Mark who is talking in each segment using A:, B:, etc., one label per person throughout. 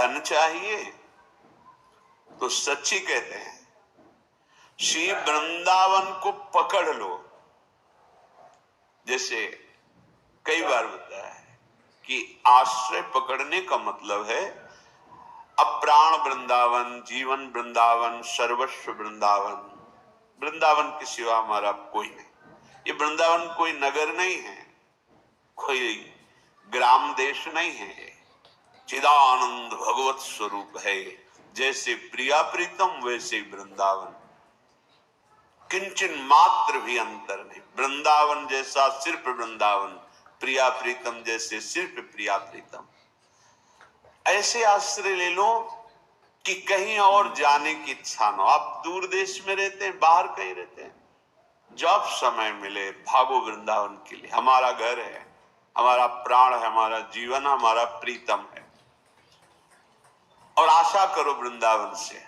A: धन चाहिए तो सच्ची कहते हैं श्री वृंदावन को पकड़ लो। जैसे कई बार होता है कि आश्रय पकड़ने का मतलब है अप्राण वृंदावन, जीवन वृंदावन, सर्वस्व वृंदावन। वृंदावन के सिवा हमारा कोई नहीं। ये वृंदावन कोई नगर नहीं है, कोई ग्राम देश नहीं है, चिदानंद भगवत स्वरूप है। जैसे प्रिया प्रीतम वैसे वृंदावन, किंचन मात्र भी अंतर नहीं। वृंदावन जैसा सिर्फ वृंदावन, प्रिया प्रीतम जैसे सिर्फ प्रिया प्रीतम। ऐसे आश्रय ले लो कि कहीं और जाने की इच्छा न हो। आप दूर देश में रहते हैं, बाहर कहीं रहते हैं, जब समय मिले भागो वृंदावन के लिए। हमारा घर है, हमारा प्राण है, हमारा जीवन, हमारा प्रीतम है। और आशा करो वृंदावन से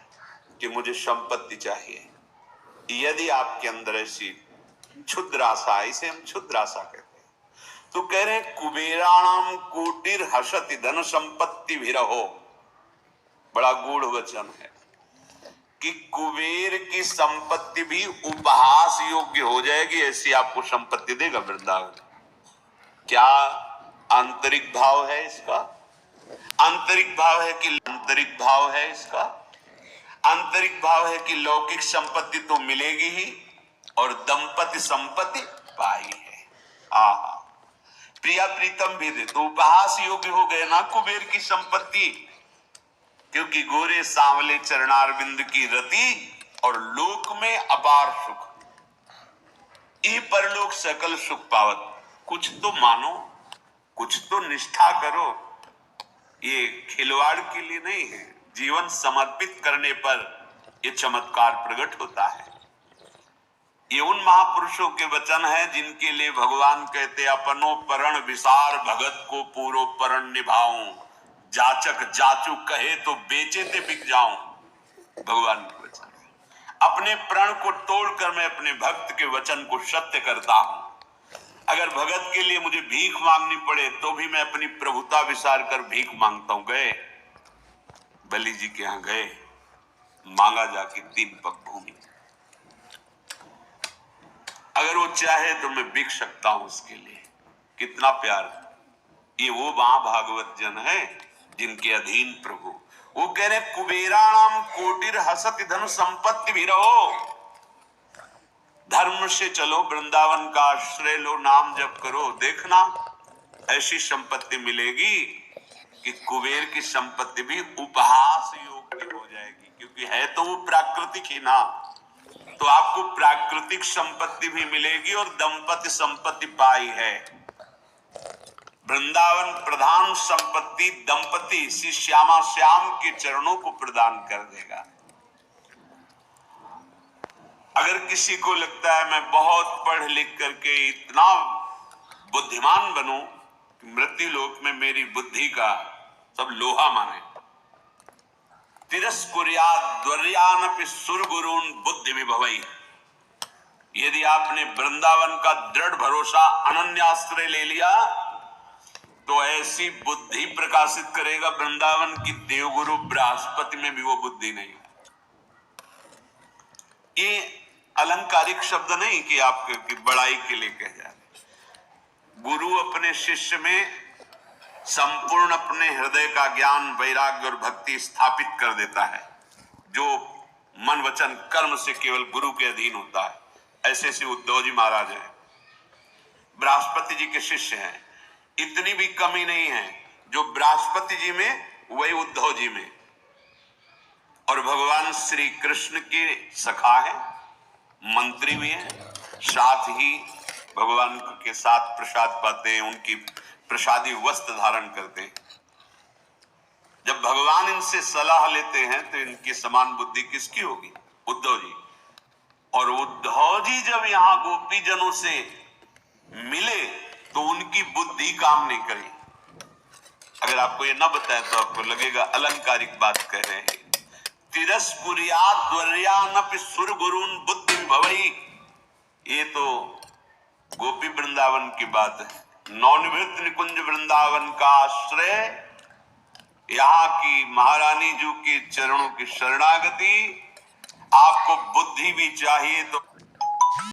A: कि मुझे संपत्ति चाहिए। यदि आपके अंदर ऐसी क्षुद्र आशा, इसे हम क्षुद्र आशा कहते हैं, तो कह रहे हैं कुबेराणाम कोटिर हसति धन संपत्ति भी रहो। बड़ा गूढ़ वचन है कि कुबेर की संपत्ति भी उपहास योग्य हो जाएगी, ऐसी आपको संपत्ति देगा वृंदावन। क्या आंतरिक भाव है इसका? आंतरिक भाव है कि आंतरिक भाव है इसका? आंतरिक भाव है कि लौकिक संपत्ति तो मिलेगी ही और दंपति संपत्ति पाई है। आहा, प्रिया प्रीतम भी दे तो उपहास योग्य हो गए ना कुबेर की संपत्ति, क्योंकि गोरे सांवले चरणारविंद की रति और लोक में अपार सुख, ई परलोक सकल सुख पावत। कुछ तो मानो, कुछ तो निष्ठा करो। ये खिलवाड़ के लिए नहीं है, जीवन समर्पित करने पर ये चमत्कार प्रकट होता है। ये उन महापुरुषों के वचन है जिनके लिए भगवान कहते अपनो परण विसार भगत को पूरो परण निभाऊं, जाचक जाचू कहे तो बेचे ते बिक जाऊं। भगवान के वचन है। अपने प्रण को तोड़कर मैं अपने भक्त के वचन को सत्य करता हूं। अगर भगत के लिए मुझे भीख मांगनी पड़े तो भी मैं अपनी प्रभुता विसार कर भीख मांगता हूं। गए बलि जी के यहां गए, मांगा जाके 3 पग भूमि। अगर वो चाहे तो मैं बिक सकता हूं उसके लिए। कितना प्यार। ये वो महाभागवत जन है जिनके अधीन प्रभु। वो कह रहे कुबेराणाम कोटिर हसति धन संपत्ति भी रहो। धर्म से चलो, वृंदावन का आश्रय लो, नाम जप करो, देखना ऐसी संपत्ति मिलेगी कि कुबेर की संपत्ति भी उपहास योग्य हो जाएगी, क्योंकि है तो वो प्राकृतिक ही ना। तो आपको प्राकृतिक संपत्ति भी मिलेगी और दंपति संपत्ति पाई है। वृंदावन प्रधान संपत्ति दंपति श्री श्यामा श्याम के चरणों को प्रदान कर देगा। अगर किसी को लगता है मैं बहुत पढ़ लिख करके इतना बुद्धिमान बनूं कि मृत्यु लोक में मेरी बुद्धि का सब लोहा माने, तिरस्कुर्यात् द्वर्यानपि सुरगुरून् बुद्धि विभवै। यदि आपने वृंदावन का दृढ़ भरोसा अनन्याश्रय ले लिया तो ऐसी बुद्धि प्रकाशित करेगा वृंदावन की देवगुरु बृहस्पति में भी वो बुद्धि नहीं। ये अलंकारिक शब्द नहीं कि आपकी बड़ाई के लिए कह जाए। गुरु अपने शिष्य में संपूर्ण अपने हृदय का ज्ञान, वैराग्य और भक्ति स्थापित कर देता है, जो मन वचन कर्म से केवल गुरु के अधीन होता है। ऐसे ऐसे उद्धव जी महाराज हैं, बृहस्पति जी के शिष्य हैं। इतनी भी कमी नहीं है जो बृहस्पति जी में वही उद्धव जी में। और भगवान श्री कृष्ण के सखा है, मंत्री भी हैं, साथ ही भगवान के साथ प्रसाद पाते हैं, उनकी प्रसादी वस्त्र धारण करते हैं। जब भगवान इनसे सलाह लेते हैं तो इनकी समान बुद्धि किसकी होगी? उद्धव जी। और उद्धव जी जब यहां गोपी जनों से मिले तो उनकी बुद्धि काम नहीं करी। अगर आपको ये ना बताए तो आपको लगेगा अलंकारिक बात कह रहे हैं। तिरस्कुर्यात् द्वर्यानपि सुरगुरून् बुद्धि विभवै। ये तो गोपी वृंदावन की बात है। नवनिवृत्त निकुंज वृंदावन का आश्रय यहाँ की महारानी जी के चरणों की शरणागति, आपको बुद्धि भी चाहिए तो